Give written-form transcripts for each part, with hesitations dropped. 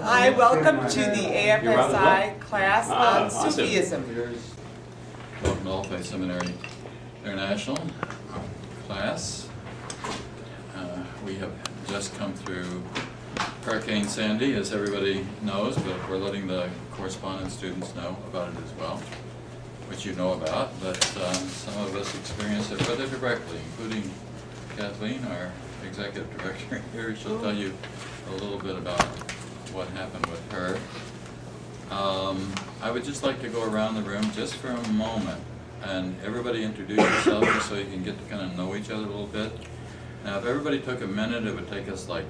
Hi, welcome to the AFSI class on Sufism. Welcome to All Faith Seminary International class. We have just come through Hurricane Sandy, as everybody knows, but we're letting the correspondence students know about it as well, which you know about, but some of us experienced it rather directly, including Kathleen, our executive director here. She'll tell you a little bit about what happened with her. I would just like to go around the room just for a moment and everybody introduce yourself just so you can get to kind of know each other a little bit. Now if everybody took a minute, it would take us like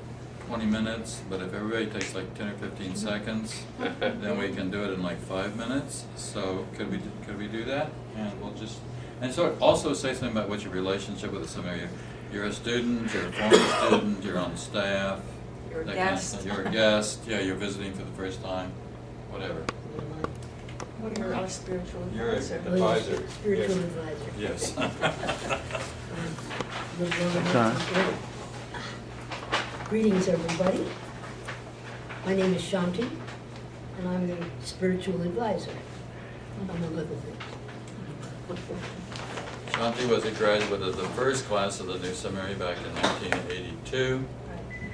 20 minutes, but if everybody takes like 10 or 15 seconds, then we can do it in like 5 minutes. So could we do that? And we'll just, and so also say something about what's your relationship with the seminary. You're a student, you're a former student, you're on staff. You're a guest. You're a guest, yeah, you're visiting for the first time, whatever. You're our spiritual You're an advisor. advisor. Spiritual advisor. Yes. Greetings, everybody. My name is Shanti, and I'm the spiritual advisor, among other things. Shanti was a graduate of the first class of the new seminary back in 1982,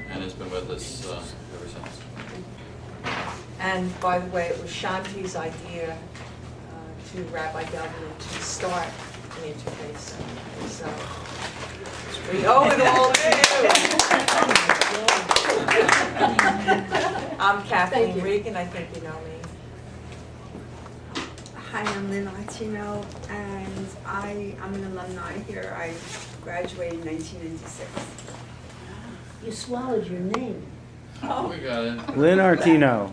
and has been with us ever since. And by the way, it was Shanti's idea to Rabbi Delvin to start an interfaith seminary. So we owe it all to you. I'm Kathleen Regan. I think you know me. Hi, I'm Lynn Latino, and I'm an alumni here. I graduated in 1996. You swallowed your name. Oh, we got it. Lynn Artino.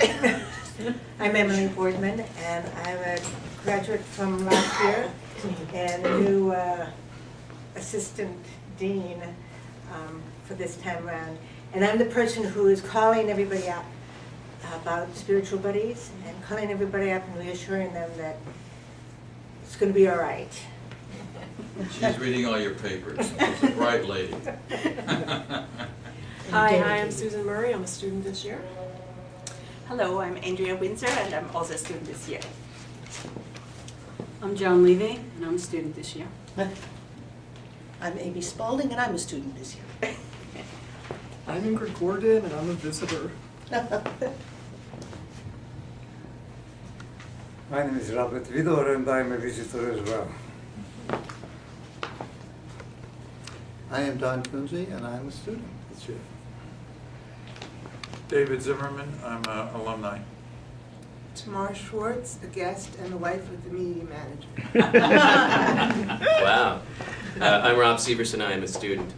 I'm Emily Boardman, and I'm a graduate from last year and a new assistant dean for this time around. And I'm the person who is calling everybody up about spiritual buddies and calling everybody up and reassuring them that it's going to be all right. She's reading all your papers. She's a bright lady. Hi, I'm Susan Murray. I'm a student this year. Hello, I'm Andrea Windsor, and I'm also a student this year. I'm Joan Levy, and I'm a student this year. I'm Amy Spalding, and I'm a student this year. I'm Ingrid Gordon, and I'm a visitor. My name is Robert Vidor, and I'm a visitor as well. I am Don Kunze, and I'm a student this year. David Zimmerman, I'm an alumni. Tamar Schwartz, a guest and the wife of the media manager. Wow. I'm Rob Severson, I'm a student.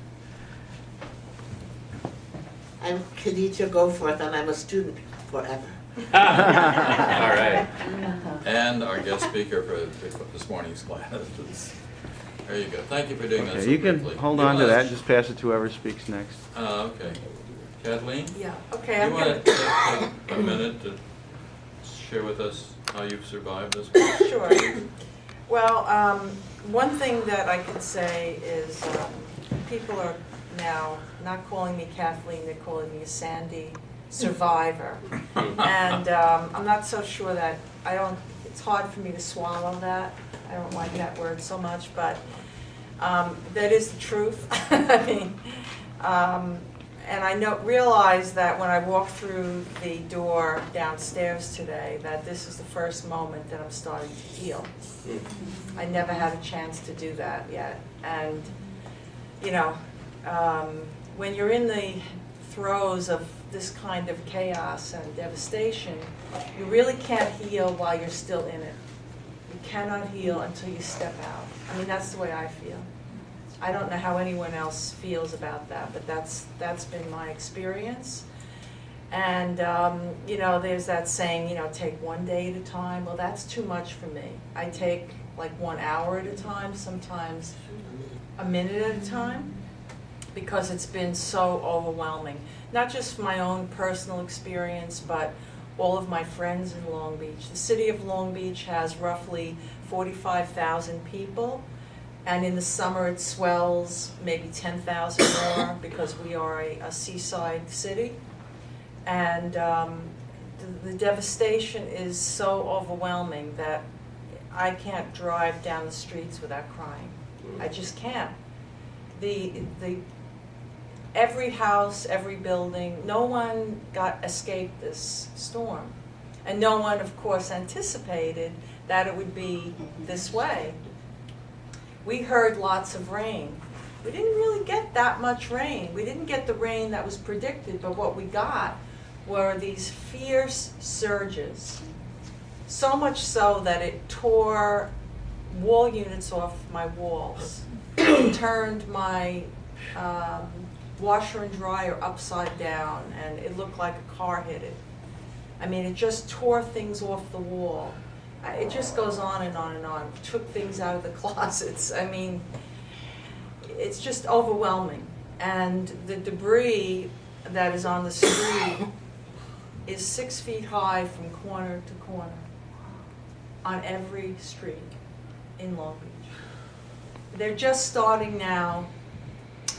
I'm Khadija Goforth, and I'm a student forever. All right. And our guest speaker for this morning's class. There you go. Thank you for doing that so You can quickly. hold on to that and just pass it to whoever speaks next. Okay. Kathleen? Yeah. Okay. You want to take a minute to share with us how you've survived this week? Sure. Well, one thing that I can say is people are now not calling me Kathleen, they're calling me a Sandy survivor. And I'm not so sure that, it's hard for me to swallow that. I don't like that word so much, but that is the truth. I mean, and I realize that when I walked through the door downstairs today, that this is the first moment that I'm starting to heal. I never had a chance to do that yet. And, you know, when you're in the throes of this kind of chaos and devastation, you really can't heal while you're still in it. You cannot heal until you step out. I mean, that's the way I feel. I don't know how anyone else feels about that, but that's been my experience. And, you know, there's that saying, you know, take one day at a time. Well, that's too much for me. I take like 1 hour at a time, sometimes a minute at a time, because it's been so overwhelming. Not just my own personal experience, but all of my friends in Long Beach. The city of Long Beach has roughly 45,000 people. And in the summer it swells maybe 10,000 more because we are a seaside city. And the devastation is so overwhelming that I can't drive down the streets without crying. I just can't. Every house, every building, no one escaped this storm. And no one, of course, anticipated that it would be this way. We heard lots of rain. We didn't really get that much rain. We didn't get the rain that was predicted, but what we got were these fierce surges. So much so that it tore wall units off my walls. It turned my washer and dryer upside down, and it looked like a car hit it. I mean, it just tore things off the wall. It just goes on and on and on. Took things out of the closets. I mean, it's just overwhelming. And the debris that is on the street is 6 feet high from corner to corner on every street in Long Beach. They're just starting now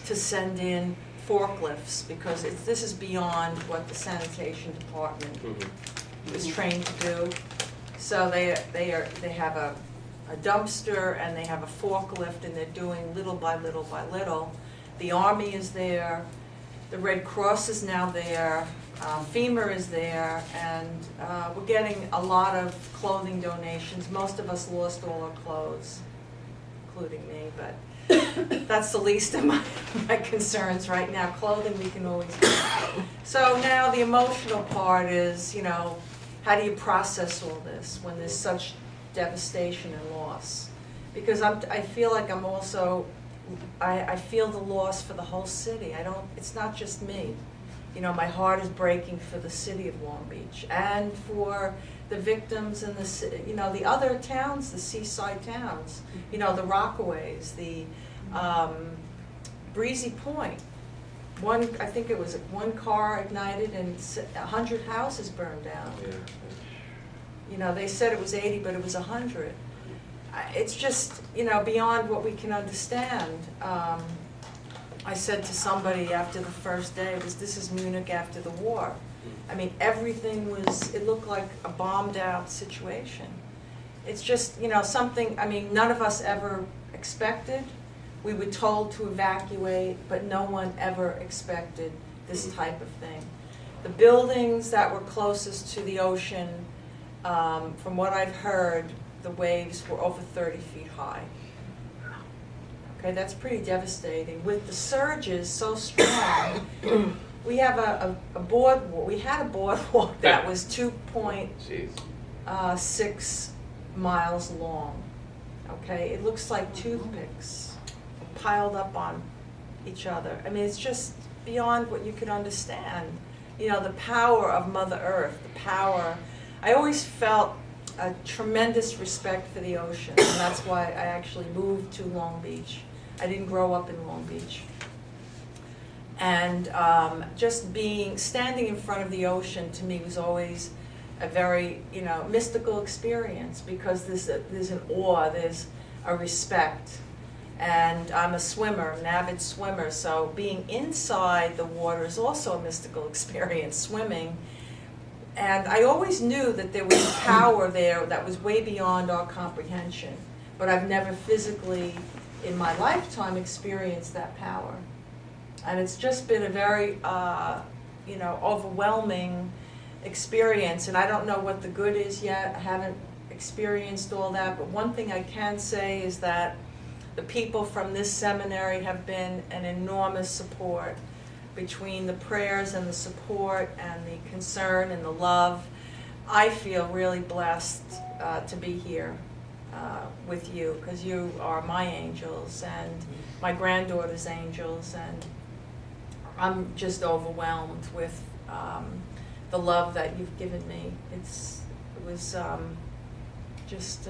to send in forklifts because this is beyond what the sanitation department is trained to do. So they have a dumpster and they have a forklift, and they're doing little by little by little. The Army is there, the Red Cross is now there, FEMA is there, and we're getting a lot of clothing donations. Most of us lost all our clothes, including me, but that's the least of my concerns right now. Clothing we can always get. So now the emotional part is, you know, how do you process all this when there's such devastation and loss? Because I feel like I'm also, I feel the loss for the whole city. It's not just me. You know, my heart is breaking for the city of Long Beach and for the victims and the other towns, the seaside towns, you know, the Rockaways, the Breezy Point. I think it was one car ignited and 100 houses burned down. Yeah. You know, they said it was 80, but it was 100. It's just, you know, beyond what we can understand. I said to somebody after the first day, this is Munich after the war. I mean, everything it looked like a bombed out situation. It's just, you know, something, I mean, none of us ever expected. We were told to evacuate, but no one ever expected this type of thing. The buildings that were closest to the ocean, from what I've heard, the waves were over 30 feet high. Okay, that's pretty devastating. With the surges so strong, we have a boardwalk. We had a boardwalk that was 2.6 miles long. Okay, it looks like toothpicks piled up on each other. I mean, it's just beyond what you could understand. You know, the power of Mother Earth, the power. I always felt a tremendous respect for the ocean, and that's why I actually moved to Long Beach. I didn't grow up in Long Beach. And just standing in front of the ocean to me was always a very, you know, mystical experience, because there's an awe, there's a respect. And I'm a swimmer, an avid swimmer, so being inside the water is also a mystical experience, swimming. And I always knew that there was power there that was way beyond our comprehension, but I've never physically, in my lifetime, experienced that power. And it's just been a very, you know, overwhelming experience, and I don't know what the good is yet. I haven't experienced all that, but one thing I can say is that the people from this seminary have been an enormous support. Between the prayers and the support and the concern and the love, I feel really blessed to be here with you, because you are my angels and my granddaughter's angels, and I'm just overwhelmed with the love that you've given me. It was just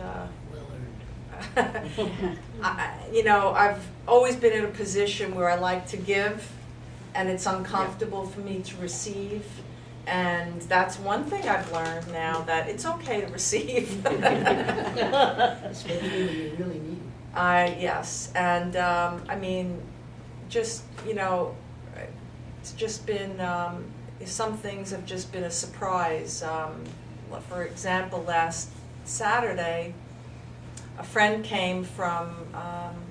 you know, I've always been in a position where I like to give, and it's uncomfortable for me to receive. And that's one thing I've learned now, that it's okay to receive. Especially when you really need it. Yes, and I mean, just, you know, it's just been, some things have just been a surprise. For example, last Saturday, a friend came from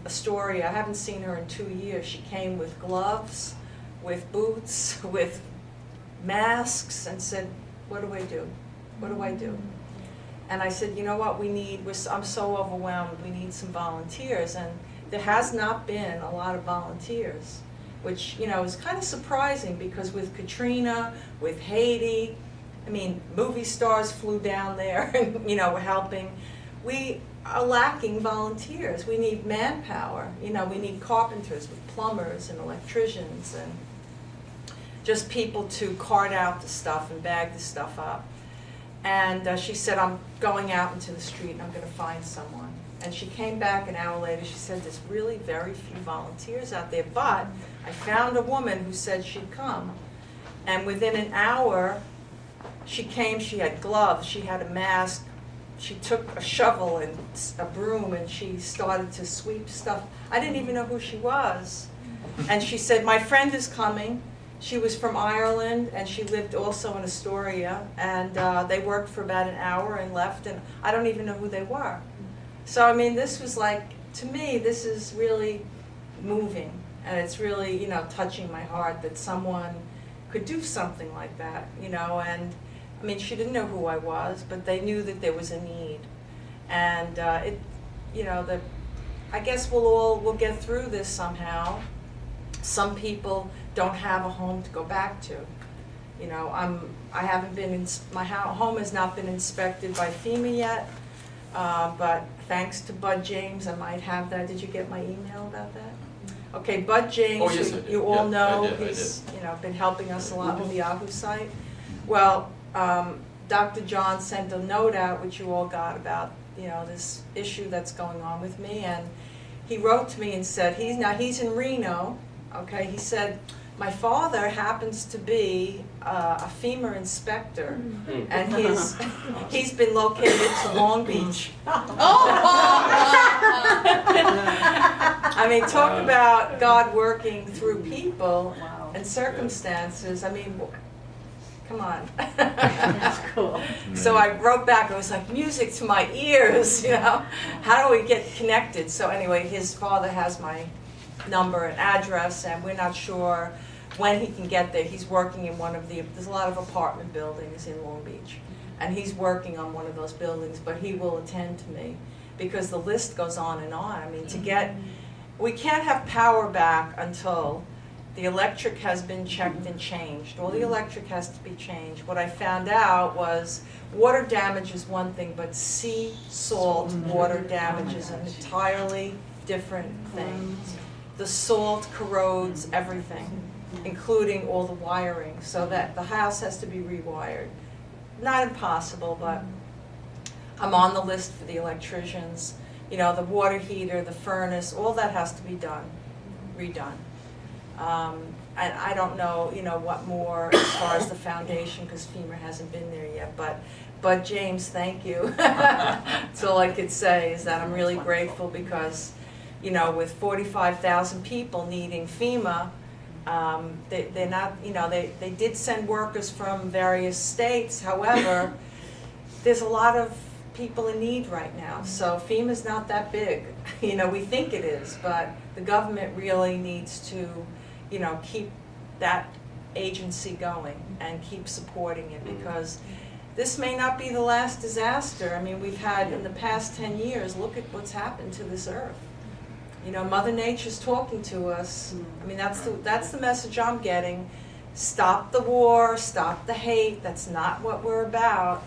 Astoria. I haven't seen her in 2 years. She came with gloves, with boots, with masks, and said, what do I do? What do I do? And I said, you know what, I'm so overwhelmed, we need some volunteers. And there has not been a lot of volunteers, which, is kind of surprising, because with Katrina, with Haiti, I mean, movie stars flew down there and, were helping. We are lacking volunteers. We need manpower. We need carpenters with plumbers and electricians and just people to cart out the stuff and bag the stuff up. And she said, I'm going out into the street and I'm going to find someone. And she came back an hour later. She said, there's really very few volunteers out there, but I found a woman who said she'd come. And within an hour, she came. She had gloves, she had a mask, she took a shovel and a broom, and she started to sweep stuff. I didn't even know who she was. And she said, my friend is coming. She was from Ireland, and she lived also in Astoria, and they worked for about an hour and left, and I don't even know who they were. So, I mean, this was like, to me, this is really moving, and it's really, touching my heart that someone could do something like that, and, I mean, she didn't know who I was, but they knew that there was a need. And I guess we'll get through this somehow. Some people don't have a home to go back to. I haven't been my home has not been inspected by FEMA yet, but thanks to Bud James, I might have that. Did you get my email about that? Okay, Bud James, Oh, yes, I did. you all Yeah, know, I did. he's been helping us a lot with the Yahoo site. Well, Dr. John sent a note out, which you all got, about this issue that's going on with me, and he wrote to me and said he's in Reno. Okay, he said, my father happens to be a FEMA inspector, and he's been located to Long Beach. I mean, talk about God working through people and circumstances. I mean, come on. That's cool. So I wrote back, I was like, music to my ears, How do we get connected? So anyway, his father has my number and address, and we're not sure when he can get there. He's working in there's a lot of apartment buildings in Long Beach, and he's working on one of those buildings, but he will attend to me, because the list goes on and on. I mean, we can't have power back until the electric has been checked and changed. All the electric has to be changed. What I found out was water damage is one thing, but sea salt water damage is an entirely different thing. The salt corrodes everything, including all the wiring, so that the house has to be rewired. Not impossible, but I'm on the list for the electricians. The water heater, the furnace, all that has to be redone. And I don't know, what more as far as the foundation, because FEMA hasn't been there yet, but James, thank you. That's all I could say, is that I'm really grateful, because with 45,000 people needing FEMA, they're not, they did send workers from various states. However, there's a lot of people in need right now. So FEMA's not that big. We think it is, but the government really needs to, keep that agency going and keep supporting it, because this may not be the last disaster. I mean, we've had, in the past 10 years, look at what's happened to this earth. Mother Nature's talking to us. I mean, that's the message I'm getting. Stop the war, stop the hate. That's not what we're about.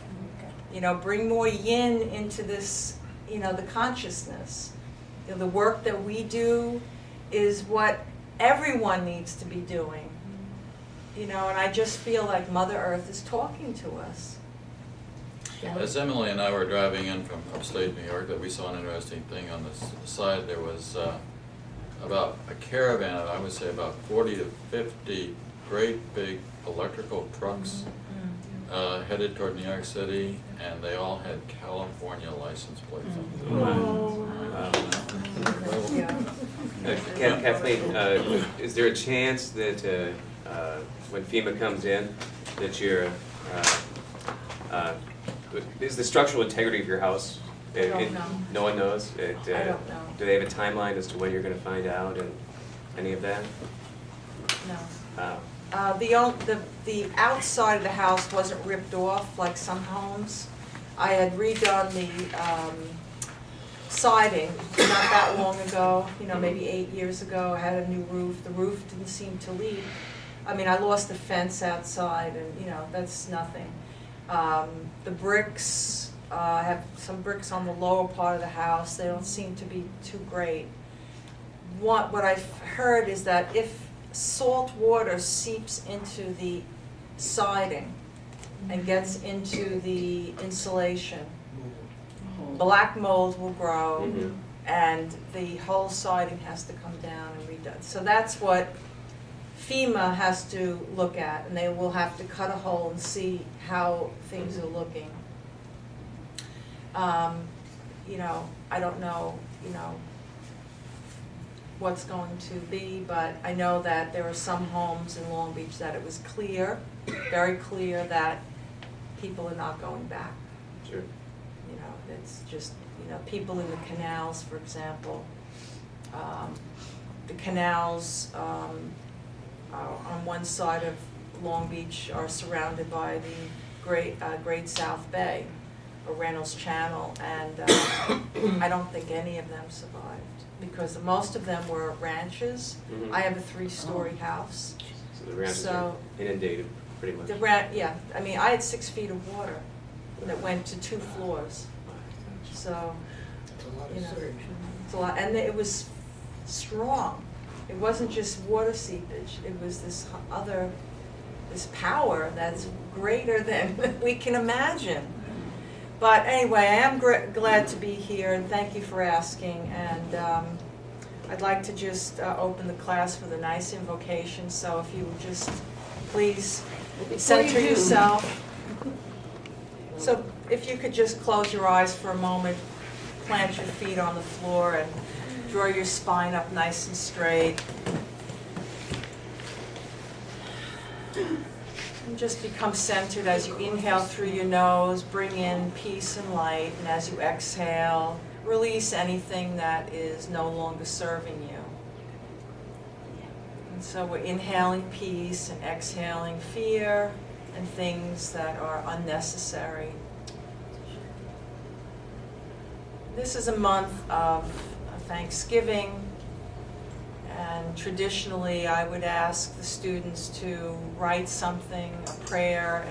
Bring more yin into this, the consciousness. The work that we do is what everyone needs to be doing. And I just feel like Mother Earth is talking to us. As Emily and I were driving in from upstate New York, that we saw an interesting thing on the side. There was about a caravan of, I would say, about 40 to 50 great big electrical trucks headed toward New York City, and they all had California license plates on them. Kathleen, is there a chance that when FEMA comes in, that you're, is the structural integrity of your house? I don't know. No one knows? I don't know. Do they have a timeline as to when you're going to find out and any of that? No. The outside of the house wasn't ripped off like some homes. I had redone the siding not that long ago, maybe 8 years ago. I had a new roof. The roof didn't seem to leak. I mean, I lost the fence outside, and that's nothing. The bricks, I have some bricks on the lower part of the house. They don't seem to be too great. What I've heard is that if salt water seeps into the siding and gets into the insulation, black mold will grow, and the whole siding has to come down and redone. So that's what FEMA has to look at, and they will have to cut a hole and see how things are looking. I don't know, what's going to be, but I know that there are some homes in Long Beach that it was clear, very clear, that people are not going back. Sure. It's just, people in the canals, for example. The canals on one side of Long Beach are surrounded by the Great South Bay, or Reynolds Channel, and I don't think any of them survived, because most of them were ranches. I have a 3-story house. So the ranches are inundated, pretty much. Yeah, I mean, I had 6 feet of water that went to 2 floors. So, it's a lot, and it was strong. It wasn't just water seepage. It was this power that's greater than we can imagine. But anyway, I am glad to be here, and thank you for asking. And I'd like to just open the class with a nice invocation. So if you would just please center yourself. So if you could just close your eyes for a moment, plant your feet on the floor, and draw your spine up nice and straight. And just become centered as you inhale through your nose, bring in peace and light, and as you exhale, release anything that is no longer serving you. And so we're inhaling peace and exhaling fear and things that are unnecessary. This is a month of Thanksgiving, and traditionally I would ask the students to write something, a prayer,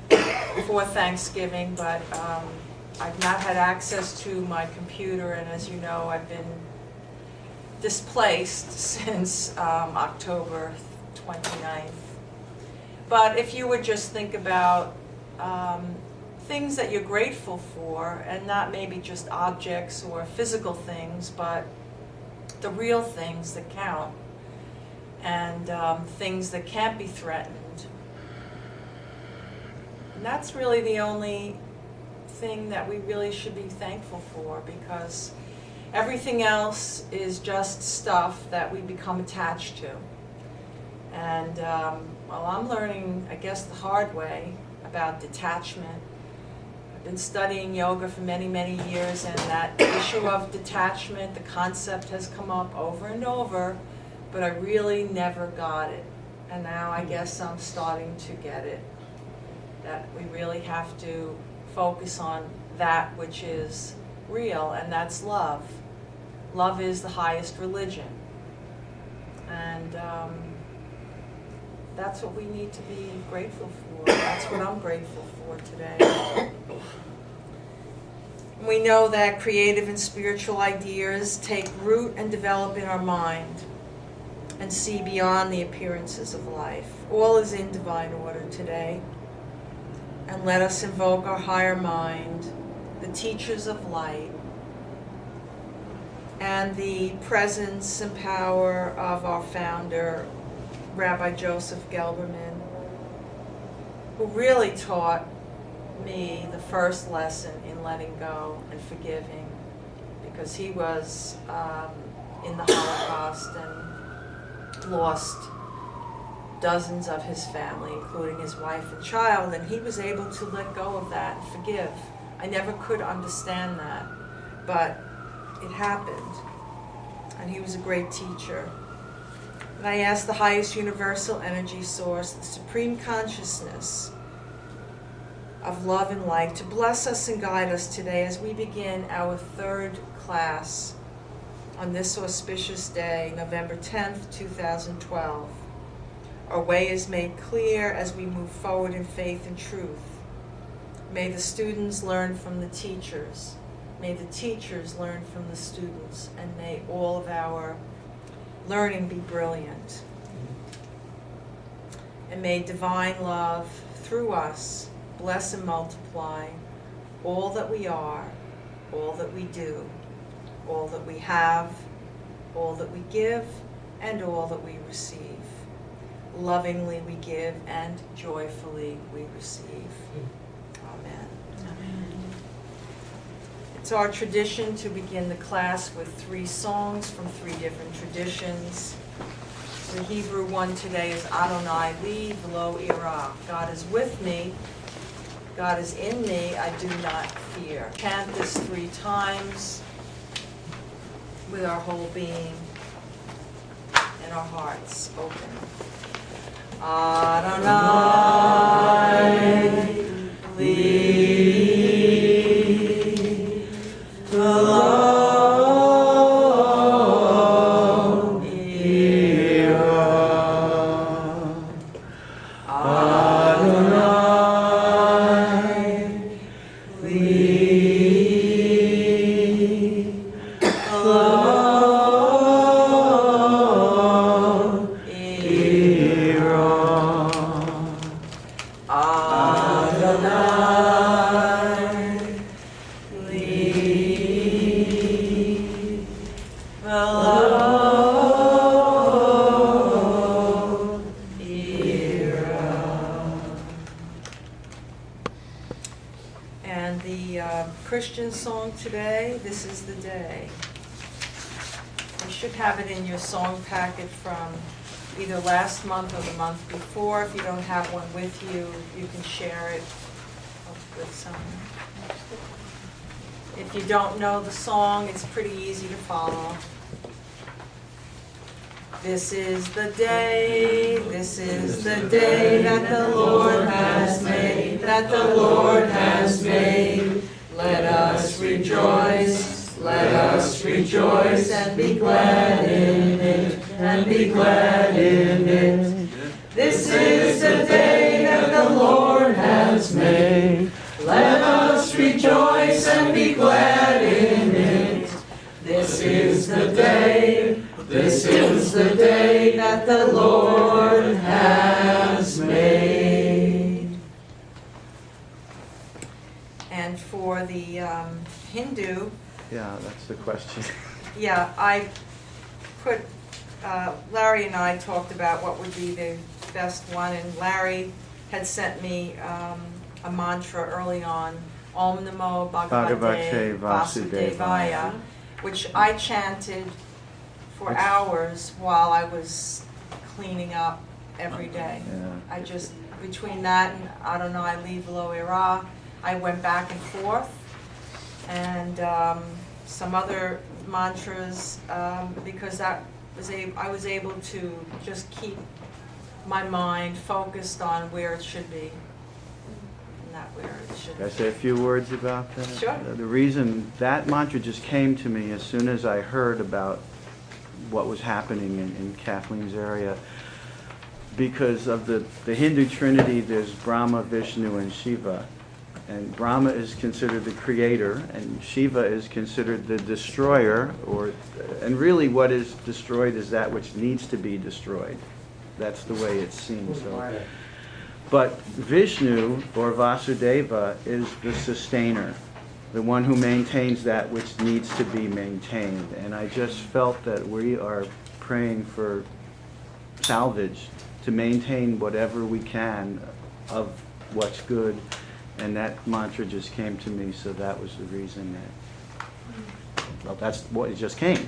and for Thanksgiving, but I've not had access to my computer, and as you know, I've been displaced since October 29th. But if you would just think about things that you're grateful for, and not maybe just objects or physical things, but the real things that count, and things that can't be threatened. And that's really the only thing that we really should be thankful for, because everything else is just stuff that we become attached to. And well, I'm learning, I guess, the hard way about detachment. I've been studying yoga for many, many years, and that issue of detachment, the concept has come up over and over, but I really never got it. And now I guess I'm starting to get it, that we really have to focus on that which is real, and that's love. Love is the highest religion. And that's what we need to be grateful for. That's what I'm grateful for today. We know that creative and spiritual ideas take root and develop in our mind and see beyond the appearances of life. All is in divine order today. And let us invoke our higher mind, the teachers of light, and the presence and power of our founder, Rabbi Joseph Gelberman, who really taught me the first lesson in letting go and forgiving, because he was in the Holocaust and lost dozens of his family, including his wife and child, and he was able to let go of that and forgive. I never could understand that, but it happened, and he was a great teacher. And I asked the highest universal energy source, the supreme consciousness of love and light, to bless us and guide us today as we begin our third class on this auspicious day, November 10th, 2012. Our way is made clear as we move forward in faith and truth. May the students learn from the teachers. May the teachers learn from the students. And may all of our learning be brilliant. And may divine love through us bless and multiply all that we are, all that we do, all that we have, all that we give, and all that we receive. Lovingly we give and joyfully we receive. Amen. It's our tradition to begin the class with 3 songs from 3 different traditions. The Hebrew one today is Adonai li v'lo ira. God is with me, God is in me, I do not fear. Chant this 3 times with our whole being and our hearts open. Adonai li v'lo ira. Adonai li v'lo ira. Adonai li v'lo ira. And the Christian song today, This Is the Day. You should have it in your song packet from either last month or the month before. If you don't have one with you, you can share it with someone. If you don't know the song, it's pretty easy to follow. This is the day that the Lord has made, that the Lord has made. Let us rejoice and be glad in it, and be glad in it. This is the day that the Lord has made. Let us rejoice and be glad in it. This is the day that the Lord has made. And for the Hindu, Yeah, that's the question. yeah, I put, Larry and I talked about what would be the best one, and Larry had sent me a mantra early on, Om Namo Bhagavate Vasudevaya, which I chanted for hours while I was cleaning up every day. Yeah. I just, between that and Adonai li v'lo ira, I went back and forth, and some other mantras, because I was able to just keep my mind focused on where it should be, not where it should Can I be. say a few words about that? Sure. The reason that mantra just came to me as soon as I heard about what was happening in Kathleen's area, because of the Hindu Trinity, there's Brahma, Vishnu, and Shiva. And Brahma is considered the creator, and Shiva is considered the destroyer, and really what is destroyed is that which needs to be destroyed. That's the way it's seen. So, but Vishnu, or Vasudeva, is the sustainer, the one who maintains that which needs to be maintained. And I just felt that we are praying for salvage, to maintain whatever we can of what's good. And that mantra just came to me, so that was the reason that, well, that's what it just came.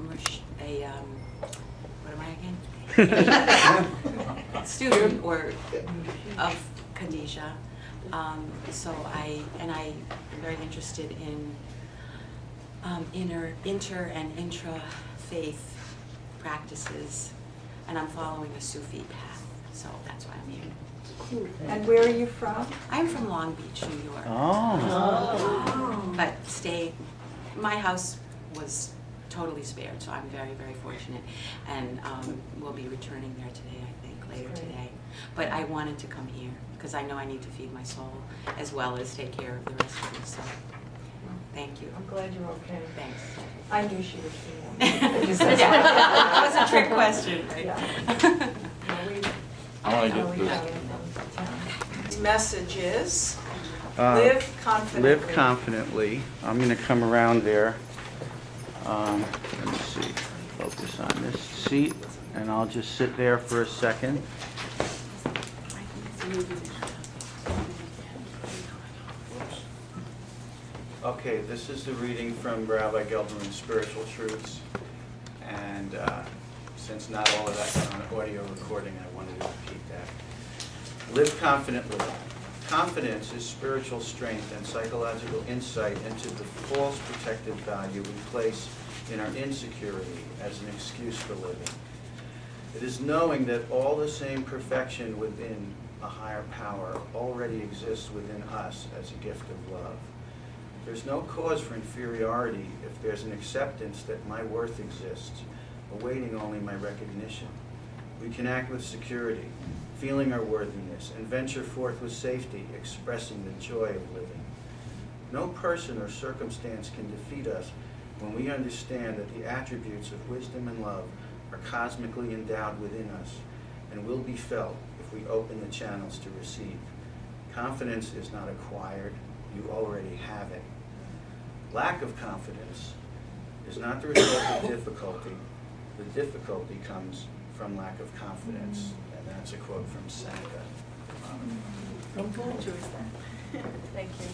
what am I again? Student or of Kadisha. So I'm very interested in inter and intra-faith practices, and I'm following a Sufi path, so that's why I'm here. And where are you from? I'm from Long Beach, New York. Oh. But my house was totally spared, so I'm very, very fortunate. And we'll be returning there today, I think, later today. But I wanted to come here because I know I need to feed my soul as well as take care of the rest of you, so thank you. I'm glad you're okay. Thanks. I knew she was feeling. That was a trick question, right? Yeah. I want to get The message is, Uh, live confidently. Live confidently. I'm going to come around there. Let me see. Focus on this seat, and I'll just sit there for a second. Okay, this is the reading from Rabbi Gelderman's Spiritual Truths, and since not all of that got on audio recording, I wanted to repeat that. Live confidently. Confidence is spiritual strength and psychological insight into the false protective value we place in our insecurity as an excuse for living. It is knowing that all the same perfection within a higher power already exists within us as a gift of love. There's no cause for inferiority if there's an acceptance that my worth exists, awaiting only my recognition. We can act with security, feeling our worthiness, and venture forth with safety, expressing the joy of living. No person or circumstance can defeat us when we understand that the attributes of wisdom and love are cosmically endowed within us and will be felt if we open the channels to receive. Confidence is not acquired, you already have it. Lack of confidence is not the result of difficulty. The difficulty comes from lack of confidence. And that's a quote from Seneca. Thank you.